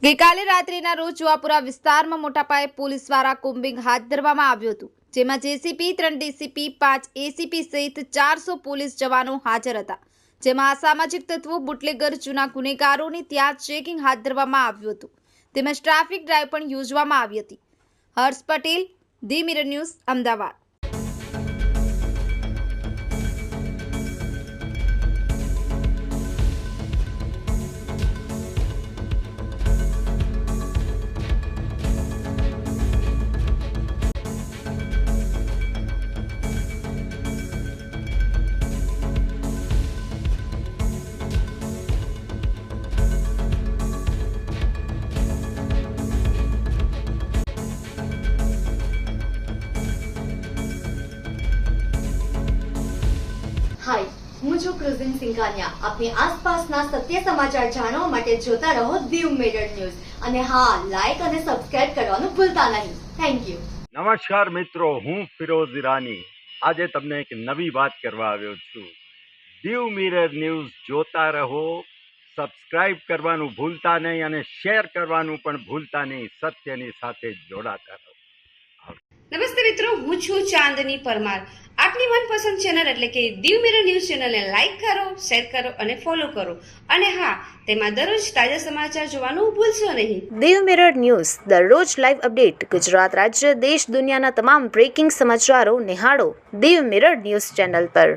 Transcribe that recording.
ગઈકાલે રાત્રિના રોજ જુવાપુરા વિસ્તારમાં મોટા પાયે પોલીસ દ્વારા કોમ્બિંગ હાથ ધરવામાં આવ્યું હતું, જેમાં જેસીપી, 3 ડીસીપી, 5 એસીપી સહિત 400 પોલીસ જવાનો હાજર હતા, જેમાં અસામાજિક તત્વો, બુટલેગર, જૂના ગુનેગારોની ત્યાં ચેકિંગ હાથ ધરવામાં આવ્યું હતું, તેમજ ટ્રાફિક ડ્રાઈવ પણ યોજવામાં આવી હતી. Harsh Patel, The Mirror News, Ahmedabad. Hi, હું છું ક્રુઝિન સિંઘાનિયા. આપની આસપાસના સત્ય સમાચાર જાણવા માટે જોતા રહો દીવ મિરર ન્યૂઝ અને હા, લાઈક અને સબસ્ક્રાઇબ કરવાનું ભૂલતા નહીં. Thank you. નમસ્કાર મિત્રો, હું ફિરોઝ ઈરાની આજે તમને એક નવી વાત કરવા આવ્યો છું. દીવ મિરર ન્યૂઝ જોતા રહો, સબસ્ક્રાઇબ કરવાનું ભૂલતા નહીં અને શેર કરવાનું પણ ભૂલતા નહીં. સત્યની સાથે જોડાતા રહો. નમસ્તે મિત્રો, હું છું ચાંદની પરમાર. આપની મનપસંદ ચેનલ એટલે કે દીવ મિરર ન્યૂઝ ચેનલને લાઈક કરો, શેર કરો અને ફોલો કરો. અને હા, તેમાં દરરોજ તાજા સમાચાર જોવાનું ભૂલશો નહીં. દીવ મિરર ન્યૂઝ દરરોજ લાઈવ અપડેટ. ગુજરાત રાજ્ય, દેશ, દુનિયાના તમામ બ્રેકિંગ સમાચારો નિહાળો દીવ મિરર ન્યૂઝ ચેનલ પર.